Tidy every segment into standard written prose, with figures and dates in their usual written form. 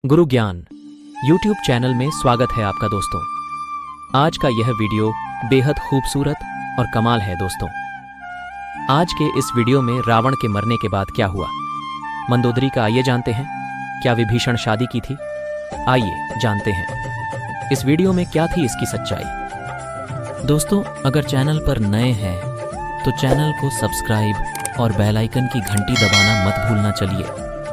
गुरु ज्ञान YouTube channel में स्वागत है आपका दोस्तों। आज का यह वीडियो बेहद खूबसूरत और कमाल है दोस्तों। आज के इस वीडियो में रावण के मरने के बाद क्या हुआ, मंदोदरी का आइए जानते हैं। क्या विभीषण शादी की थी? आइए जानते हैं इस वीडियो में क्या थी इसकी सच्चाई। दोस्तों, अगर चैनल पर नए हैं तो चैनल को सब्सक्राइब और बेल आइकन की घंटी दबाना मत भूलना। चलिए,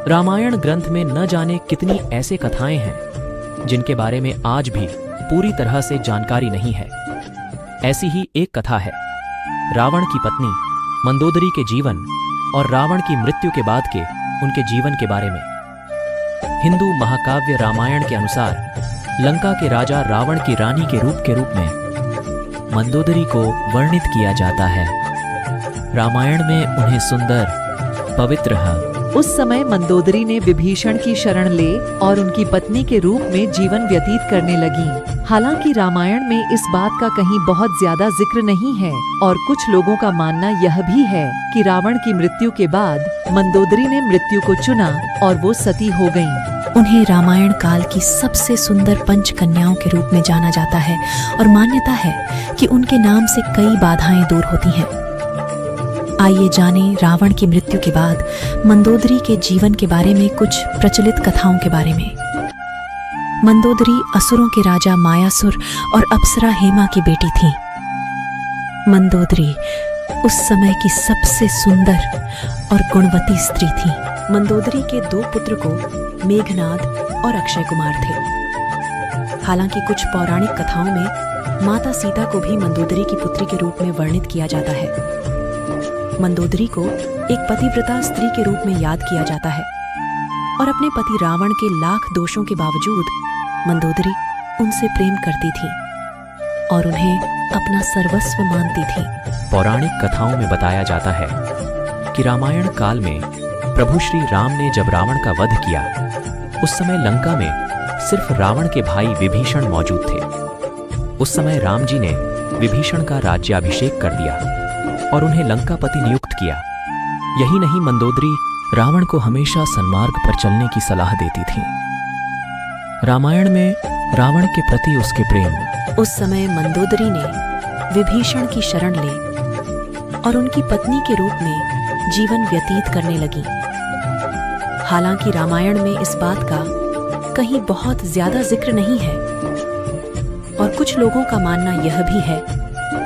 रामायण ग्रंथ में न जाने कितनी ऐसे कथाएं हैं जिनके बारे में आज भी पूरी तरह से जानकारी नहीं है। ऐसी ही एक कथा है रावण की पत्नी मंदोदरी के जीवन और रावण की मृत्यु के बाद के उनके जीवन के बारे में। हिंदू महाकाव्य रामायण के अनुसार लंका के राजा रावण की रानी के रूप में मंदोदरी को वर्णित किया जाता है। रामायण में उन्हें सुंदर, पवित्र उस समय मंदोदरी ने विभीषण की शरण ले और उनकी पत्नी के रूप में जीवन व्यतीत करने लगी। हालांकि रामायण में इस बात का कहीं बहुत ज्यादा जिक्र नहीं है और कुछ लोगों का मानना यह भी है कि रावण की मृत्यु के बाद मंदोदरी ने मृत्यु को चुना और वो सती हो गयीं। उन्हें रामायण काल की सबसे सुंदर पंच कन्याओं के रूप में जाना जाता है और मान्यता है कि उनके नाम से कई बाधाएं दूर होती हैं। आइए जानें रावण की मृत्यु के बाद मंदोदरी के जीवन के बारे में कुछ प्रचलित कथाओं के बारे में। मंदोदरी असुरों के राजा मायासुर और अप्सरा हेमा की बेटी थी। मंदोदरी उस समय की सबसे सुंदर और गुणवती स्त्री थी। मंदोदरी के दो पुत्र को मेघनाद और अक्षय कुमार थे। हालांकि कुछ पौराणिक कथाओं में माता सीता को भी मंदोदरी की पुत्री के रूप में वर्णित किया जाता है। मंदोदरी को एक पतिव्रता स्त्री के रूप में याद किया जाता है और अपने पति रावण के लाख दोषों के बावजूद मंदोदरी उनसे प्रेम करती थी और उन्हें अपना सर्वस्व मानती थी। पौराणिक कथाओं में बताया जाता है कि रामायण काल में प्रभु श्री राम ने जब रावण का वध किया, उस समय लंका में सिर्फ रावण के भाई विभीषण मौजूद थे। उस समय राम जी ने विभीषण का राज्याभिषेक कर दिया और उन्हें लंकापति नियुक्त किया। यही नहीं, मंदोदरी रावण को हमेशा सन्मार्ग पर चलने की सलाह देती थी। रामायण में रावण के प्रति उसके प्रेम। उस समय मंदोदरी ने विभीषण की शरण ले और उनकी पत्नी के रूप में जीवन व्यतीत करने लगी। हालांकि रामायण में इस बात का कहीं बहुत ज्यादा जिक्र नहीं है और कुछ लोगों का मानना यह भी है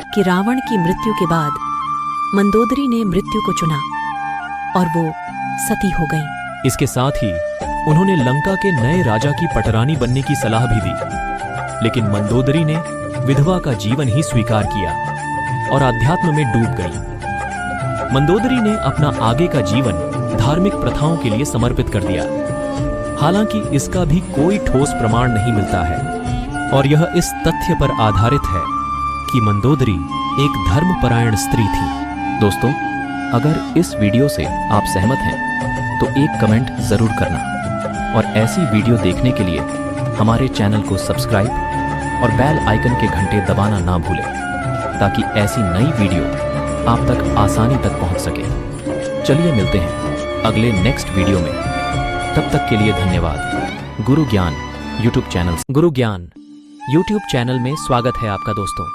कि रावण की मृत्यु के बाद मंदोदरी ने मृत्यु को चुना और वो सती हो गईं। इसके साथ ही उन्होंने लंका के नए राजा की पटरानी बनने की सलाह भी दी, लेकिन मंदोदरी ने विधवा का जीवन ही स्वीकार किया और अध्यात्म में डूब गई। मंदोदरी ने अपना आगे का जीवन धार्मिक प्रथाओं के लिए समर्पित कर दिया। हालांकि इसका भी कोई ठोस प्रमाण नहीं मिलता है और यह इस तथ्य पर आधारित है कि मंदोदरी एक धर्मपरायण स्त्री थी। दोस्तों, अगर इस वीडियो से आप सहमत हैं तो एक कमेंट जरूर करना और ऐसी वीडियो देखने के लिए हमारे चैनल को सब्सक्राइब और बेल आइकन के घंटे दबाना ना भूलें, ताकि ऐसी नई वीडियो आप तक आसानी तक पहुंच सके। चलिए मिलते हैं अगले नेक्स्ट वीडियो में। तब तक के लिए धन्यवाद। गुरु ज्ञान YouTube चैनल में स्वागत है आपका दोस्तों।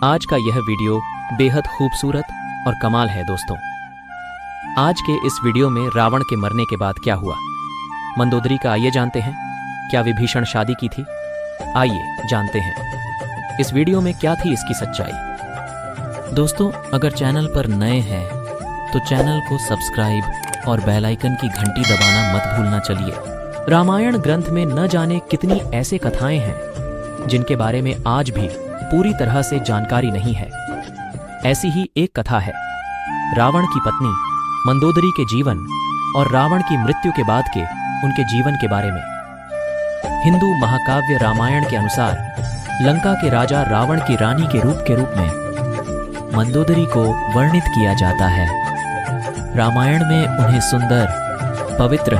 आज का यह वीडियो बेहद खूबसूरत और कमाल है दोस्तों। आज के इस वीडियो में रावण के मरने के बाद क्या हुआ, मंदोदरी का आइए जानते हैं। क्या विभीषण शादी की थी? आइए जानते हैं इस वीडियो में क्या थी इसकी सच्चाई। दोस्तों, अगर चैनल पर नए हैं तो चैनल को सब्सक्राइब और बेल आइकन की घंटी दबाना मत भूलना। चलिए, रामायण ग्रंथ में न जाने कितनी ऐसे कथाएं हैं जिनके बारे में आज भी पूरी तरह से जानकारी नहीं है। ऐसी ही एक कथा है रावण की पत्नी मंदोदरी के जीवन और रावण की मृत्यु के बाद के उनके जीवन के बारे में। हिंदू महाकाव्य रामायण के अनुसार लंका के राजा रावण की रानी के रूप में मंदोदरी को वर्णित किया जाता है। रामायण में उन्हें सुंदर, पवित्र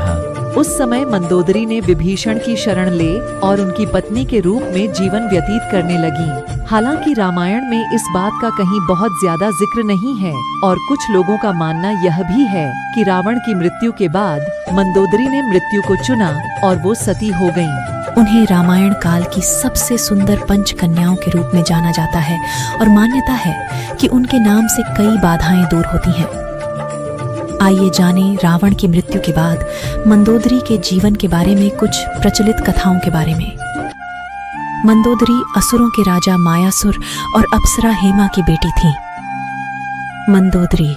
उस समय मंदोदरी ने विभीषण की शरण ले और उनकी पत्नी के रूप में जीवन व्यतीत करने लगी। हालांकि रामायण में इस बात का कहीं बहुत ज्यादा जिक्र नहीं है और कुछ लोगों का मानना यह भी है कि रावण की मृत्यु के बाद मंदोदरी ने मृत्यु को चुना और वो सती हो गईं। उन्हें रामायण काल की सबसे सुंदर पंच कन्याओं के रूप में जाना जाता है और मान्यता है कि उनके नाम से कई बाधाएं दूर होती हैं। आइए जानें रावण की मृत्यु के बाद मंदोदरी के जीवन के बारे में कुछ प्रचलित कथाओं के बारे में। मंदोदरी असुरों के राजा मायासुर और अप्सरा हेमा की बेटी थी। मंदोदरी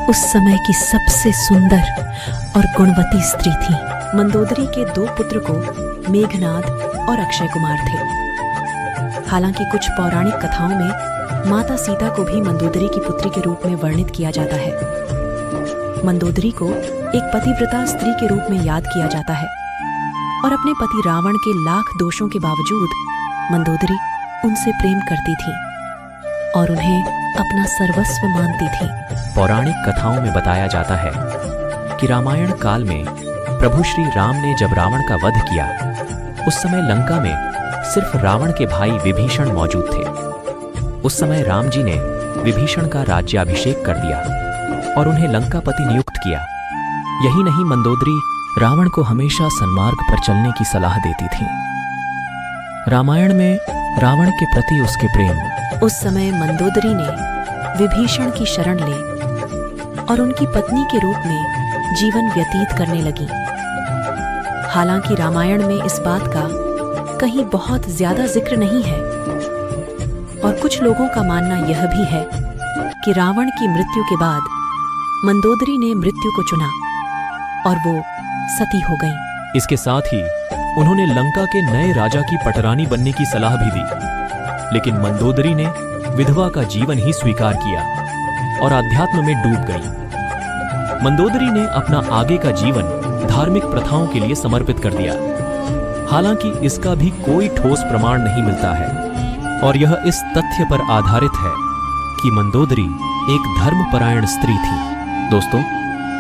उस समय की सबसे सुंदर और गुणवती स्त्री थी। मंदोदरी के 2 पुत्र को मेघनाद और अक्षय कुमार थे। हालांकि कुछ पौराणिक कथाओं में माता सीता को भी मंदोदरी की पुत्री के रूप में वर्णित किया जाता है। मंदोदरी को एक पतिव्रता स्त्री के रूप में याद किया जाता है और अपने पति रावण के लाख दोषों के बावजूद मंदोदरी उनसे प्रेम करती थी और उन्हें अपना सर्वस्व मानती थी। पौराणिक कथाओं में बताया जाता है कि रामायण काल में प्रभु श्री राम ने जब रावण का वध किया, उस समय लंका में सिर्फ रावण के भाई विभीषण मौजूद थे। उस समय राम जी ने विभीषण का राज्याभिषेक कर दिया और उन्हें लंकापति नियुक्त किया। यही नहीं, मंदोदरी रावण को हमेशा सन्मार्ग पर चलने की सलाह देती थी। रामायण में रावण के प्रति उसके प्रेम। उस समय मंदोदरी ने विभीषण की शरण ले और उनकी पत्नी के रूप में जीवन व्यतीत करने लगी। हालांकि रामायण में इस बात का कहीं बहुत ज्यादा जिक्र नहीं है और कुछ लोगों का मानना यह भी है कि रावण की मृत्यु के बाद मंदोदरी ने मृत्यु को चुना और वो सती हो गईं। इसके साथ ही उन्होंने लंका के नए राजा की पटरानी बनने की सलाह भी दी, लेकिन मंदोदरी ने विधवा का जीवन ही स्वीकार किया और अध्यात्म में डूब गई। मंदोदरी ने अपना आगे का जीवन धार्मिक प्रथाओं के लिए समर्पित कर दिया। हालांकि इसका भी कोई ठोस प्रमाण नहीं मिलता है और यह इस तथ्य पर आधारित है कि मंदोदरी एक धर्मपरायण स्त्री थी। दोस्तों,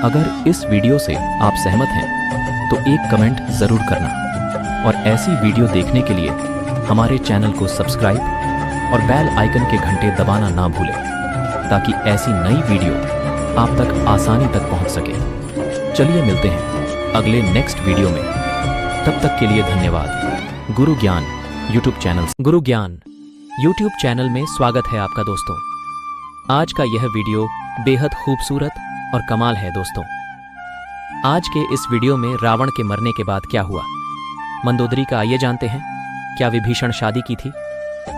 अगर इस वीडियो से आप सहमत हैं तो एक कमेंट जरूर करना और ऐसी वीडियो देखने के लिए हमारे चैनल को सब्सक्राइब और बेल आइकन के घंटे दबाना ना भूलें, ताकि ऐसी नई वीडियो आप तक आसानी तक पहुंच सके। चलिए मिलते हैं अगले नेक्स्ट वीडियो में। तब तक के लिए धन्यवाद। गुरु ज्ञान यूट्यूब चैनल में स्वागत है आपका दोस्तों। आज का यह वीडियो बेहद खूबसूरत और कमाल है दोस्तों। आज के इस वीडियो में रावण के मरने के बाद क्या हुआ मंदोदरी का, आइए जानते हैं। क्या विभीषण शादी की थी?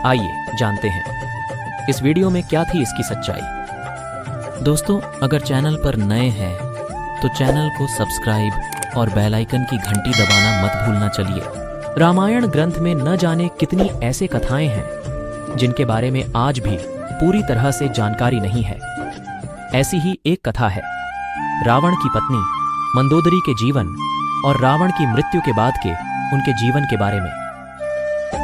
आइए जानते हैं इस वीडियो में क्या थी इसकी सच्चाई। दोस्तों, अगर चैनल पर नए हैं तो चैनल को सब्सक्राइब और बेल आइकन की घंटी दबाना मत भूलना। चलिए, रामायण ग्रंथ में न जाने कितनी ऐसे कथाएं हैं जिनके बारे में आज भी पूरी तरह से जानकारी नहीं है। ऐसी ही एक कथा है रावण की पत्नी मंदोदरी के जीवन और रावण की मृत्यु के बाद के उनके जीवन के बारे में।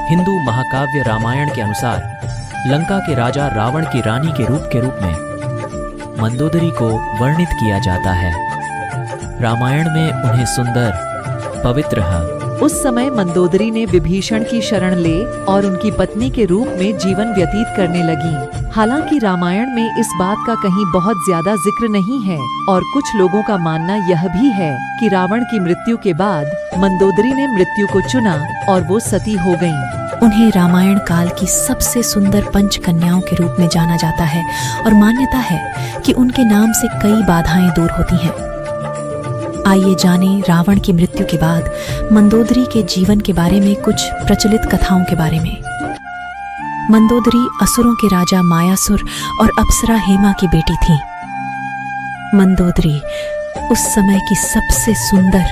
हिंदू महाकाव्य रामायण के अनुसार लंका के राजा रावण की रानी के रूप में मंदोदरी को वर्णित किया जाता है। रामायण में उन्हें सुंदर, पवित्र। उस समय मंदोदरी ने विभीषण की शरण ले और उनकी पत्नी के रूप में जीवन व्यतीत करने लगी। हालांकि रामायण में इस बात का कहीं बहुत ज्यादा जिक्र नहीं है और कुछ लोगों का मानना यह भी है कि रावण की मृत्यु के बाद मंदोदरी ने मृत्यु को चुना और वो सती हो गईं। उन्हें रामायण काल की सबसे सुंदर पंच कन्याओं के रूप में जाना जाता है और मान्यता है कि उनके नाम से कई बाधाएं दूर होती हैं। आइए जानें रावण की मृत्यु के बाद मंदोदरी के जीवन के बारे में कुछ प्रचलित कथाओं के बारे में। मंदोदरी असुरों के राजा मायासुर और अप्सरा हेमा की बेटी थी। मंदोदरी उस समय की सबसे सुंदर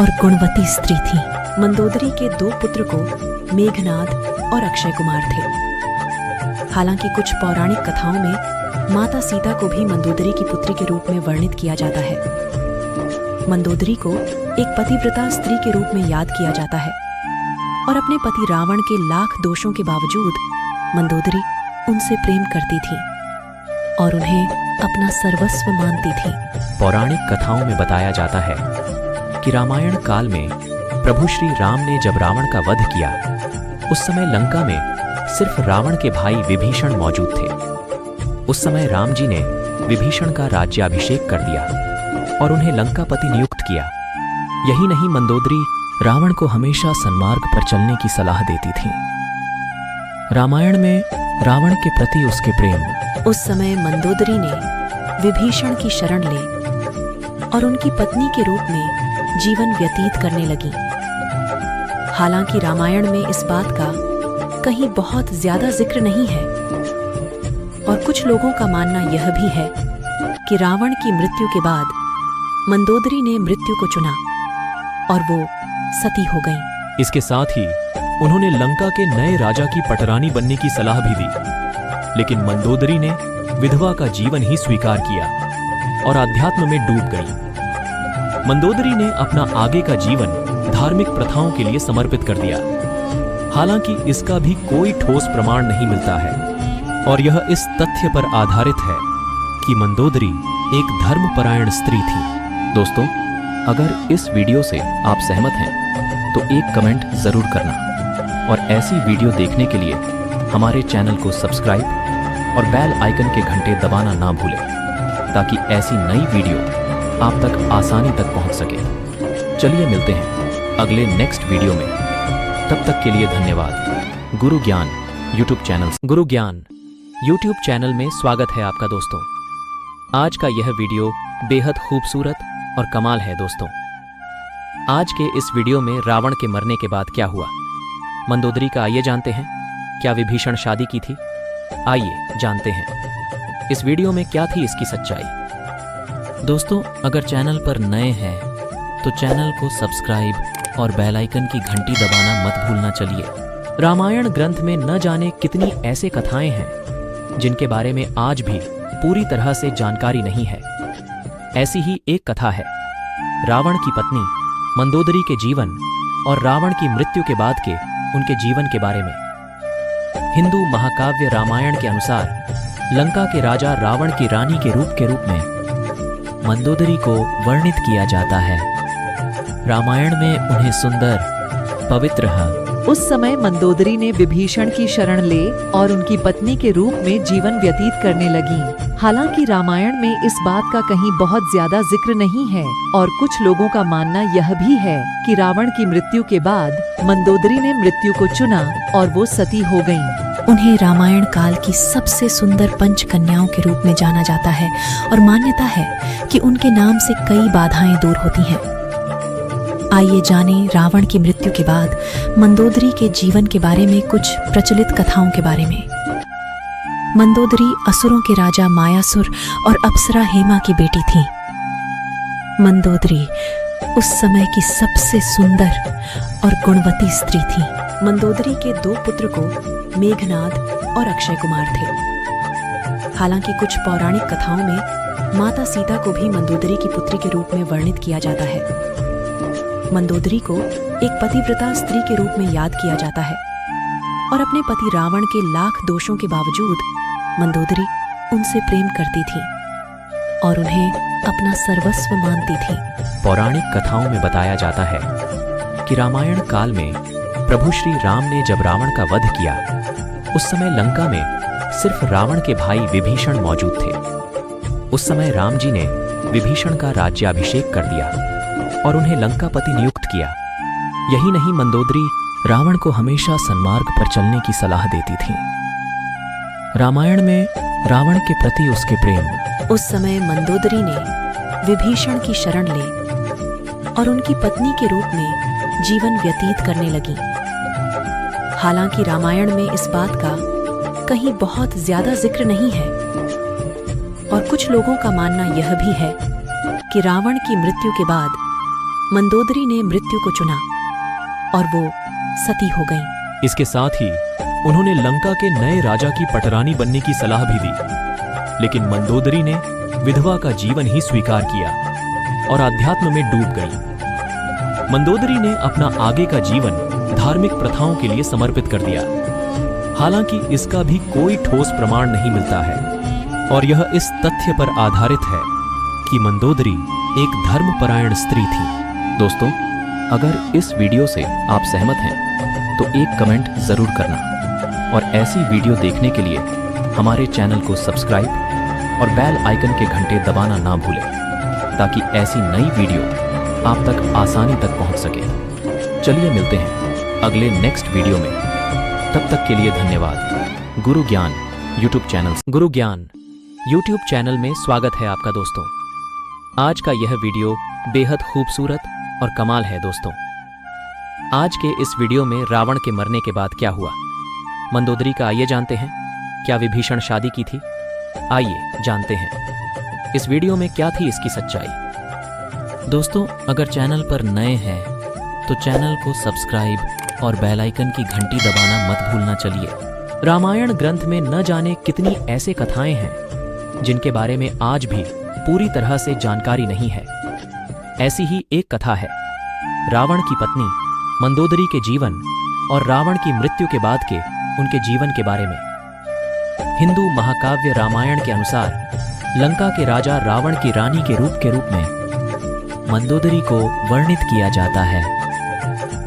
और गुणवती स्त्री थी। मंदोदरी के 2 पुत्र को मेघनाद और अक्षय कुमार थे। हालांकि कुछ पौराणिक कथाओं में माता सीता को भी मंदोदरी की पुत्री के रूप में वर्णित किया जाता है। मंदोदरी को एक पतिव्रता स्त्री के रूप में याद किया जाता है और अपने पति रावण के लाख दोषों के बावजूद मंदोदरी उनसे प्रेम करती थी और उन्हें अपना सर्वस्व मानती थी। पौराणिक कथाओं में बताया जाता है कि रामायण काल में प्रभु श्री राम ने जब रावण का वध किया, उस समय लंका में सिर्फ रावण के भाई विभीषण मौजूद थे। उस समय राम जी ने विभीषण का राज्याभिषेक कर दिया और उन्हें लंकापति नियुक्त किया। यही नहीं, मंदोदरी रावण को हमेशा सन्मार्ग पर चलने की सलाह देती थी। रामायण में रावण के प्रति उसके प्रेम। उस समय मंदोदरी ने विभीषण की शरण ले और उनकी पत्नी के रूप में जीवन व्यतीत करने लगी। हालांकि रामायण में इस बात का कहीं बहुत ज्यादा जिक्र नहीं है और कुछ लोगों का मानना यह भी है कि रावण की मृत्यु के बाद मंदोदरी ने मृत्यु को चुना और वो सती हो गईं। इसके साथ ही उन्होंने लंका के नए राजा की पटरानी बनने की सलाह भी दी, लेकिन मंदोदरी ने विधवा का जीवन ही स्वीकार किया और आध्यात्म में डूब गई। मंदोदरी ने अपना आगे का जीवन धार्मिक प्रथाओं के लिए समर्पित कर दिया। हालांकि इसका भी कोई ठोस प्रमाण नहीं मिलता है और यह इस तथ्य पर आधारित है कि मंदोदरी एक धर्मपरायण स्त्री थी। दोस्तों, अगर इस वीडियो से आप सहमत हैं तो एक कमेंट जरूर करना और ऐसी वीडियो देखने के लिए हमारे चैनल को सब्सक्राइब और बेल आइकन के घंटे दबाना ना भूलें, ताकि ऐसी नई वीडियो आप तक आसानी तक पहुंच सके। चलिए मिलते हैं अगले नेक्स्ट वीडियो में। तब तक के लिए धन्यवाद। गुरु ज्ञान यूट्यूब चैनल में स्वागत है आपका दोस्तों। आज का यह वीडियो बेहद खूबसूरत और कमाल है दोस्तों। आज के इस वीडियो में रावण के मरने के बाद क्या हुआ, मंदोदरी का आइए जानते हैं। क्या विभीषण शादी की थी? आइए जानते हैं इस वीडियो में क्या थी इसकी सच्चाई। दोस्तों, अगर चैनल पर नए हैं तो चैनल को सब्सक्राइब और बेल आइकन की घंटी दबाना मत भूलना। चलिए, रामायण ग्रंथ में न जाने कितनी ऐसे कथाएं हैं जिनके बारे में आज भी पूरी तरह से जानकारी नहीं है। ऐसी ही एक कथा है रावण की पत्नी मंदोदरी के जीवन और रावण की मृत्यु के बाद के उनके जीवन के बारे में। हिंदू महाकाव्य रामायण के अनुसार लंका के राजा रावण की रानी के रूप में मंदोदरी को वर्णित किया जाता है। रामायण में उन्हें सुंदर, पवित्र उस समय मंदोदरी ने विभीषण की शरण ले और उनकी पत्नी के रूप में जीवन व्यतीत करने लगी। हालांकि रामायण में इस बात का कहीं बहुत ज्यादा जिक्र नहीं है और कुछ लोगों का मानना यह भी है कि रावण की मृत्यु के बाद मंदोदरी ने मृत्यु को चुना और वो सती हो गईं। उन्हें रामायण काल की सबसे सुंदर पंच कन्याओं के रूप में जाना जाता है और मान्यता है कि उनके नाम से कई बाधाएं दूर होती हैं। आइए जानें रावण की मृत्यु के बाद मंदोदरी के जीवन के बारे में कुछ प्रचलित कथाओं के बारे में। मंदोदरी असुरों के राजा मायासुर और अप्सरा हेमा की बेटी थी। मंदोदरी उस समय की सबसे सुंदर और गुणवती स्त्री थी। मंदोदरी के 2 पुत्र को मेघनाद और अक्षय कुमार थे। हालांकि कुछ पौराणिक कथाओं में माता सीता को भी मंदोदरी की पुत्री के रूप में वर्णित किया जाता है। मंदोदरी को एक पतिव्रता स्त्री के रूप में याद किया जाता है और अपने पति रावण के लाख दोषों के बावजूद मंदोदरी उनसे प्रेम करती थी और उन्हें अपना सर्वस्व मानती थी। पौराणिक कथाओं में बताया जाता है कि रामायण काल में प्रभु श्री राम ने जब रावण का वध किया, उस समय लंका में सिर्फ रावण के भाई विभीषण मौजूद थे। उस समय राम जी ने विभीषण का राज्याभिषेक कर दिया और उन्हें लंकापति नियुक्त किया। यही नहीं, मंदोदरी रावण को हमेशा सन्मार्ग पर चलने की सलाह देती थी। रामायण में रावण के प्रति उसके प्रेम। उस समय मंदोदरी ने विभीषण की शरण ले और उनकी पत्नी के रूप में जीवन व्यतीत करने लगी। हालांकि रामायण में इस बात का कहीं बहुत ज्यादा जिक्र नहीं है और कुछ लोगों का मानना यह भी है कि रावण की मृत्यु के बाद मंदोदरी ने मृत्यु को चुना और वो सती हो गईं। इसके साथ ही उन्होंने लंका के नए राजा की पटरानी बनने की सलाह भी दी, लेकिन मंदोदरी ने विधवा का जीवन ही स्वीकार किया और आध्यात्म में डूब गई। मंदोदरी ने अपना आगे का जीवन धार्मिक प्रथाओं के लिए समर्पित कर दिया। हालांकि इसका भी कोई ठोस प्रमाण नहीं मिलता है और यह इस तथ्य पर आधारित है कि मंदोदरी एक धर्मपरायण स्त्री थी। दोस्तों, अगर इस वीडियो से आप सहमत हैं तो एक कमेंट जरूर करना और ऐसी वीडियो देखने के लिए हमारे चैनल को सब्सक्राइब और बेल आइकन के घंटे दबाना ना भूलें ताकि ऐसी नई वीडियो आप तक आसानी तक पहुंच सके। चलिए मिलते हैं अगले नेक्स्ट वीडियो में। तब तक के लिए धन्यवाद। गुरु ज्ञान यूट्यूब चैनल। गुरु ज्ञान यूट्यूब चैनल में स्वागत है आपका दोस्तों। आज का यह वीडियो बेहद खूबसूरत और कमाल है दोस्तों। आज के इस वीडियो में रावण के मरने के बाद क्या हुआ, मंदोदरी का आइए जानते हैं। क्या विभीषण शादी की थी? आइए जानते हैं इस वीडियो में क्या थी इसकी सच्चाई। दोस्तों, अगर चैनल पर नए हैं तो चैनल को सब्सक्राइब और बेल आइकन की घंटी दबाना मत भूलना। चलिए, रामायण ग्रंथ में न जाने कितनी ऐसे कथाएं हैं जिनके बारे में आज भी पूरी तरह से जानकारी नहीं है। ऐसी ही एक कथा है रावण की पत्नी मंदोदरी के जीवन और रावण की मृत्यु के बाद के उनके जीवन के बारे में। हिंदू महाकाव्य रामायण के अनुसार लंका के राजा रावण की रानी के रूप में मंदोदरी को वर्णित किया जाता है।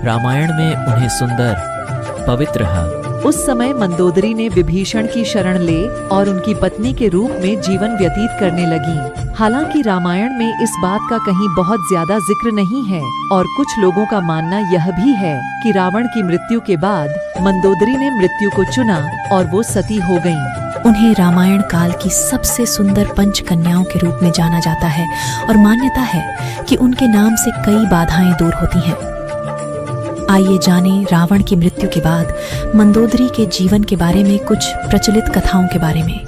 रामायण में उन्हें सुंदर, पवित्र उस समय मंदोदरी ने विभीषण की शरण ले और उनकी पत्नी के रूप में जीवन व्यतीत करने लगी। हालांकि रामायण में इस बात का कहीं बहुत ज्यादा जिक्र नहीं है और कुछ लोगों का मानना यह भी है कि रावण की मृत्यु के बाद मंदोदरी ने मृत्यु को चुना और वो सती हो गईं। उन्हें रामायण काल की सबसे सुंदर पंच कन्याओं के रूप में जाना जाता है और मान्यता है कि उनके नाम से कई बाधाएं दूर होती हैं। आइए जानें रावण की मृत्यु के बाद मंदोदरी के जीवन के बारे में कुछ प्रचलित कथाओं के बारे में।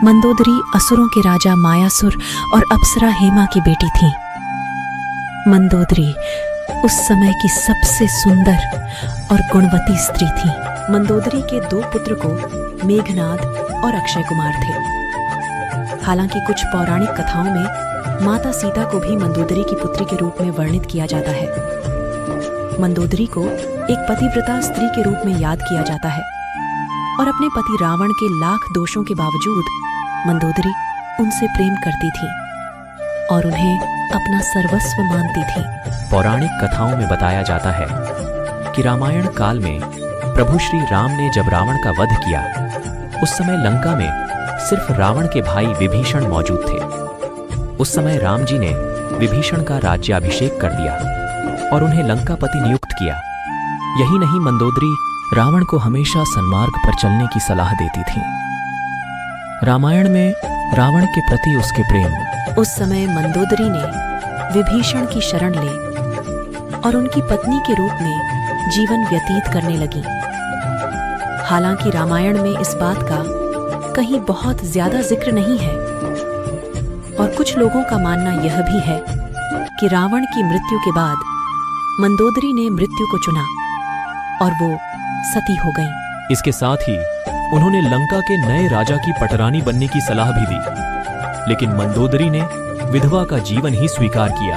मंदोदरी असुरों के राजा मायासुर और अप्सरा हेमा की बेटी थी। मंदोदरी उस समय की सबसे सुंदर और गुणवती स्त्री थी। मंदोदरी के दो पुत्र को मेघनाद और अक्षय कुमार थे। हालांकि कुछ पौराणिक कथाओं में माता सीता को भी मंदोदरी की पुत्री के रूप में वर्णित किया जाता है। मंदोदरी को एक पतिव्रता स्त्री के रूप में याद किया जाता है और अपने पति रावण के लाख दोषों के बावजूद मंदोदरी उनसे प्रेम करती थी और उन्हें अपना सर्वस्व मानती थी। पौराणिक कथाओं में बताया जाता है कि रामायण काल में प्रभु श्री राम ने जब रावण का वध किया, उस समय लंका में सिर्फ रावण के भाई विभीषण मौजूद थे। उस समय राम जी ने विभीषण का राज्याभिषेक कर दिया और उन्हें लंकापति नियुक्त किया। यही नहीं, मंदोदरी रावण को हमेशा सन्मार्ग पर चलने की सलाह देती थी। रामायण में रावण के प्रति उसके प्रेम। उस समय मंदोदरी ने विभीषण की शरण ले और उनकी पत्नी के रूप में जीवन व्यतीत करने लगी। हालांकि रामायण में इस बात का कहीं बहुत ज्यादा जिक्र नहीं है और कुछ लोगों का मानना यह भी है कि रावण की मृत्यु के बाद मंदोदरी ने मृत्यु को चुना और वो सती हो गईं। इसके साथ ही उन्होंने लंका के नए राजा की पटरानी बनने की सलाह भी दी, लेकिन मंदोदरी ने विधवा का जीवन ही स्वीकार किया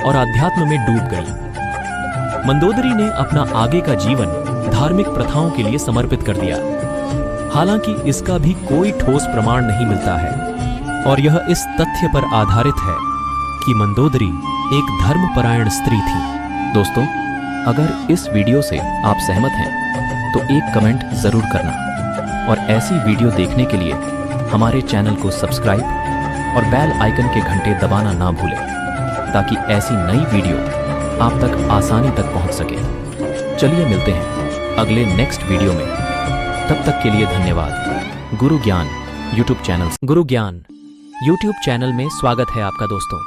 और आध्यात्म में डूब गई। मंदोदरी ने अपना आगे का जीवन धार्मिक प्रथाओं के लिए समर्पित कर दिया। हालांकि इसका भी कोई ठोस प्रमाण नहीं मिलता है और यह इस तथ्य पर आधारित है कि मंदोदरी एक धर्मपरायण स्त्री थी। दोस्तों, अगर इस वीडियो से आप सहमत हैं तो एक कमेंट जरूर करना और ऐसी वीडियो देखने के लिए हमारे चैनल को सब्सक्राइब और बेल आइकन के घंटे दबाना ना भूलें ताकि ऐसी नई वीडियो आप तक आसानी तक पहुंच सके। चलिए मिलते हैं अगले नेक्स्ट वीडियो में। तब तक के लिए धन्यवाद। गुरु ज्ञान यूट्यूब चैनल। गुरु ज्ञान यूट्यूब चैनल में स्वागत है आपका दोस्तों।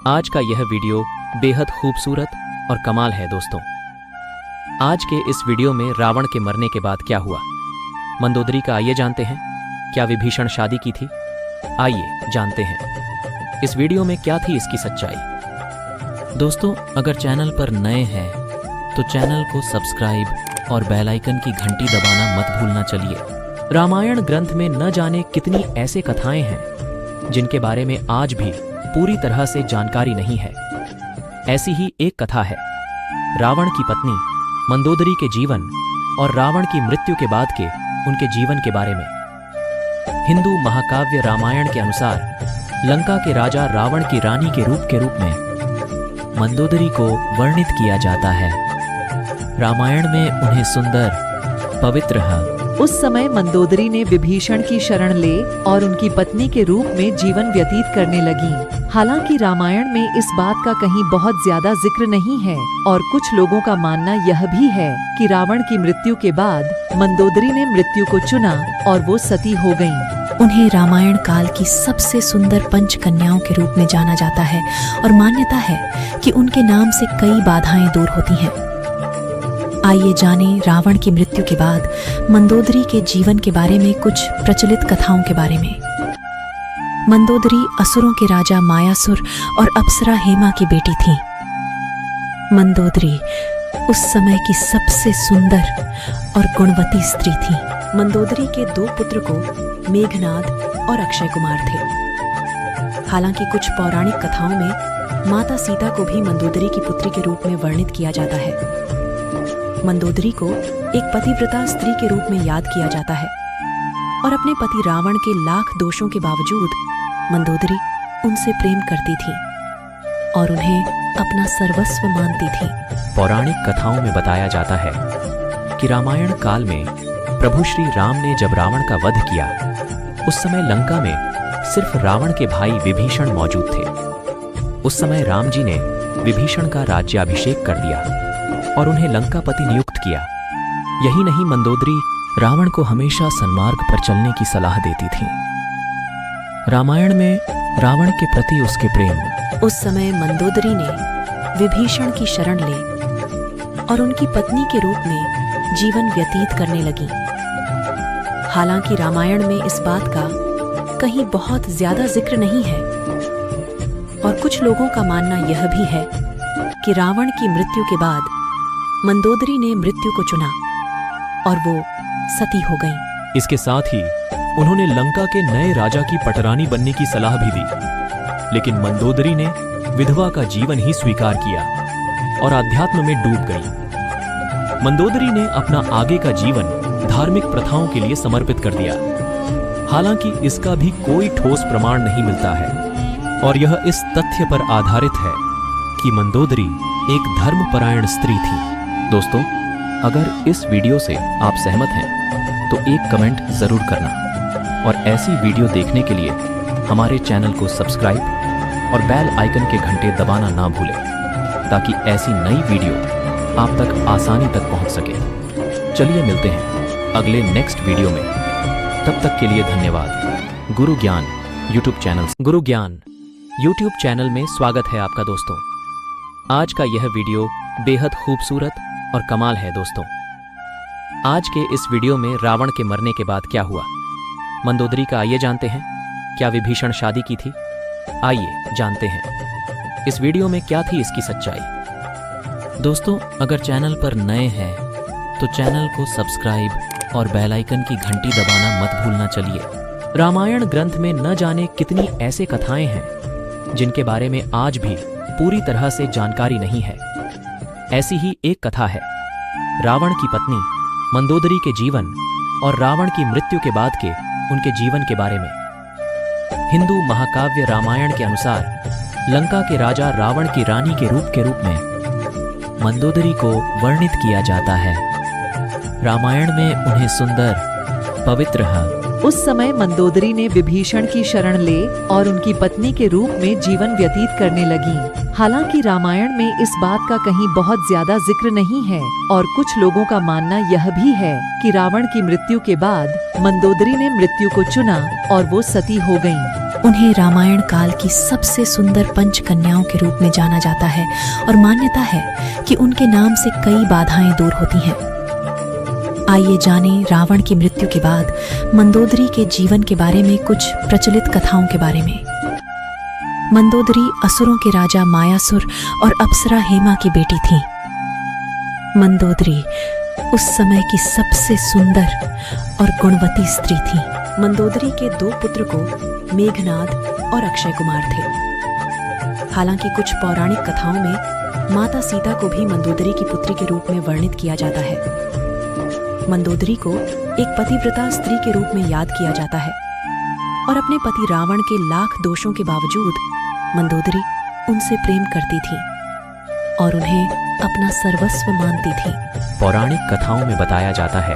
आज का यह वीडियो बेहद खूबसूरत और कमाल है दोस्तों। आज के इस वीडियो में रावण के मरने के बाद क्या हुआ, मंदोदरी का आइए जानते हैं। क्या विभीषण शादी की थी? आइए जानते हैं इस वीडियो में क्या थी इसकी सच्चाई। दोस्तों, अगर चैनल पर नए हैं तो चैनल को सब्सक्राइब और बेल आइकन की घंटी दबाना मत भूलना। चलिए, रामायण ग्रंथ में न जाने कितनी ऐसे कथाएं हैं जिनके बारे में आज भी पूरी तरह से जानकारी नहीं है। ऐसी ही एक कथा है रावण की पत्नी मंदोदरी के जीवन और रावण की मृत्यु के बाद के उनके जीवन के बारे में। हिंदू महाकाव्य रामायण के अनुसार लंका के राजा रावण की रानी के रूप में मंदोदरी को वर्णित किया जाता है। रामायण में उन्हें सुंदर, पवित्र उस समय मंदोदरी ने विभीषण की शरण ले और उनकी पत्नी के रूप में जीवन व्यतीत करने लगी। हालांकि रामायण में इस बात का कहीं बहुत ज्यादा जिक्र नहीं है और कुछ लोगों का मानना यह भी है कि रावण की मृत्यु के बाद मंदोदरी ने मृत्यु को चुना और वो सती हो गईं। उन्हें रामायण काल की सबसे सुंदर पंच कन्याओं के रूप में जाना जाता है और मान्यता है कि उनके नाम से कई बाधाएं दूर होती हैं। आइए जानें रावण की मृत्यु के बाद मंदोदरी के जीवन के बारे में कुछ प्रचलित कथाओं के बारे में। मंदोदरी असुरों के राजा मायासुर और अप्सरा हेमा की बेटी थी। मंदोदरी उस समय की सबसे सुंदर और गुणवती स्त्री थी। मंदोदरी के 2 पुत्र को मेघनाद और अक्षय कुमार थे। हालांकि कुछ पौराणिक कथाओं में माता सीता को भी मंदोदरी की पुत्री के रूप में वर्णित किया जाता है। मंदोदरी को एक पतिव्रता स्त्री के रूप में याद किया जाता है और अपने पति रावण के लाख दोषों के बावजूद मंदोदरी उनसे प्रेम करती थी और उन्हें अपना सर्वस्व मानती थी। पौराणिक कथाओं में बताया जाता है कि रामायण काल में प्रभु श्री राम ने जब रावण का वध किया, उस समय लंका में सिर्फ रावण के भाई विभीषण मौजूद थे। उस समय राम जी ने विभीषण का राज्याभिषेक कर दिया और उन्हें लंकापति नियुक्त किया। यही नहीं, मंदोदरी रावण को हमेशा सन्मार्ग पर चलने की सलाह देती थी। रामायण में रावण के प्रति उसके प्रेम। उस समय मंदोदरी ने विभीषण की शरण ले और उनकी पत्नी के रूप में जीवन व्यतीत करने लगी। हालांकि रामायण में इस बात का कहीं बहुत ज्यादा जिक्र नहीं है और कुछ लोगों का मानना यह भी है कि रावण की मृत्यु के बाद मंदोदरी ने मृत्यु को चुना और वो सती हो गई। इसके साथ ही उन्होंने लंका के नए राजा की पटरानी बनने की सलाह भी दी, लेकिन मंदोदरी ने विधवा का जीवन ही स्वीकार किया और अध्यात्म में डूब गई। मंदोदरी ने अपना आगे का जीवन धार्मिक प्रथाओं के लिए समर्पित कर दिया। हालांकि इसका भी कोई ठोस प्रमाण नहीं मिलता है और यह इस तथ्य पर आधारित है कि मंदोदरी एक धर्मपरायण स्त्री थी। दोस्तों, अगर इस वीडियो से आप सहमत हैं तो एक कमेंट जरूर करना और ऐसी वीडियो देखने के लिए हमारे चैनल को सब्सक्राइब और बेल आइकन के घंटे दबाना ना भूलें, ताकि ऐसी नई वीडियो आप तक आसानी तक पहुंच सके। चलिए मिलते हैं अगले नेक्स्ट वीडियो में। तब तक के लिए धन्यवाद। गुरु ज्ञान यूट्यूब चैनल में स्वागत है आपका दोस्तों। आज का यह वीडियो बेहद खूबसूरत और कमाल है दोस्तों। आज के इस वीडियो में रावण के मरने के बाद क्या हुआ, मंदोदरी का आइए जानते हैं। क्या विभीषण शादी की थी? आइए जानते हैं इस वीडियो में क्या थी इसकी सच्चाई। दोस्तों, अगर चैनल पर नए हैं तो चैनल को सब्सक्राइब और बेल आइकन की घंटी दबाना मत भूलना। चलिए, रामायण ग्रंथ में न जाने कितनी ऐसे कथाएं हैं जिनके बारे में आज भी पूरी तरह से जानकारी नहीं है। ऐसी ही एक कथा है रावण की पत्नी मंदोदरी के जीवन और रावण की मृत्यु के बाद के उनके जीवन के बारे में। हिंदू महाकाव्य रामायण के अनुसार लंका के राजा रावण की रानी के रूप में मंदोदरी को वर्णित किया जाता है। रामायण में उन्हें सुंदर, पवित्र उस समय मंदोदरी ने विभीषण की शरण ले और उनकी पत्नी के रूप में जीवन व्यतीत करने लगी। हालांकि रामायण में इस बात का कहीं बहुत ज्यादा जिक्र नहीं है और कुछ लोगों का मानना यह भी है कि रावण की मृत्यु के बाद मंदोदरी ने मृत्यु को चुना और वो सती हो गईं। उन्हें रामायण काल की सबसे सुंदर पंच कन्याओं के रूप में जाना जाता है और मान्यता है कि उनके नाम से कई बाधाएं दूर होती हैं। आइए जानें रावण की मृत्यु के बाद मंदोदरी के जीवन के बारे में कुछ प्रचलित कथाओं के बारे में। मंदोदरी असुरों के राजा मायासुर और अप्सरा हेमा की बेटी थी। मंदोदरी उस समय की सबसे सुंदर और गुणवती स्त्री थी। मंदोदरी के 2 पुत्र को मेघनाद और अक्षय कुमार थे। हालांकि कुछ पौराणिक कथाओं में माता सीता को भी मंदोदरी की पुत्री के रूप में वर्णित किया जाता है। मंदोदरी को एक पतिव्रता स्त्री के रूप में याद किया जाता है और अपने पति रावण के लाख दोषों के बावजूद मंदोदरी उनसे प्रेम करती थी और उन्हें अपना सर्वस्व मानती थी। पौराणिक कथाओं में बताया जाता है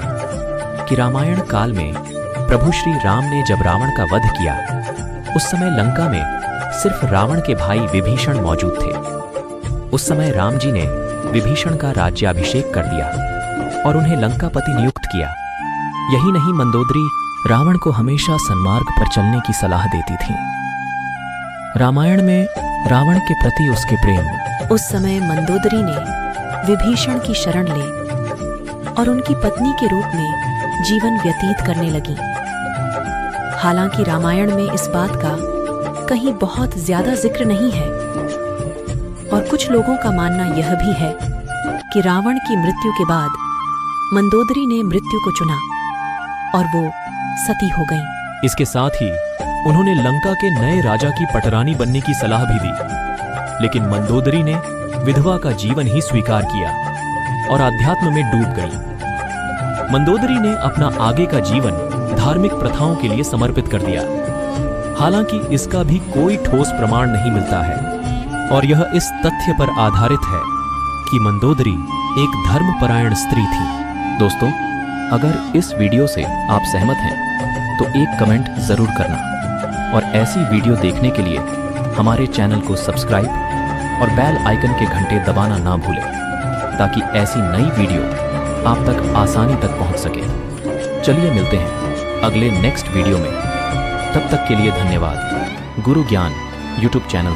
कि रामायण काल में प्रभु श्री राम ने जब रावण का वध किया, उस समय लंका में सिर्फ रावण के भाई विभीषण मौजूद थे। उस समय राम जी ने विभीषण का राज्याभिषेक कर दिया और उन्हें लंकापति नियुक्त किया। यही नहीं, मंदोदरी रावण को हमेशा सन्मार्ग पर चलने की सलाह देती थी। रामायण में रावण के प्रति उसके प्रेम। उस समय मंदोदरी ने विभीषण की शरण ले और उनकी पत्नी के रूप में जीवन व्यतीत करने लगी। हालांकि रामायण में इस बात का कहीं बहुत ज्यादा जिक्र नहीं है और कुछ लोगों का मानना यह भी है कि रावण की मृत्यु के बाद मंदोदरी ने मृत्यु को चुना और वो सती हो गईं। इसके साथ ही उन्होंने लंका के नए राजा की पटरानी बनने की सलाह भी दी, लेकिन मंदोदरी ने विधवा का जीवन ही स्वीकार किया और आध्यात्म में डूब गई। मंदोदरी ने अपना आगे का जीवन धार्मिक प्रथाओं के लिए समर्पित कर दिया। हालांकि इसका भी कोई ठोस प्रमाण नहीं मिलता है और यह इस तथ्य पर आधारित है कि मंदोदरी एक धर्मपरायण स्त्री थी। दोस्तों, अगर इस वीडियो से आप सहमत हैं तो एक कमेंट जरूर करना और ऐसी वीडियो देखने के लिए हमारे चैनल को सब्सक्राइब और बेल आइकन के घंटे दबाना ना भूलें, ताकि ऐसी नई वीडियो आप तक आसानी तक पहुंच सके। चलिए मिलते हैं अगले नेक्स्ट वीडियो में। तब तक के लिए धन्यवाद। गुरु ज्ञान यूट्यूब चैनल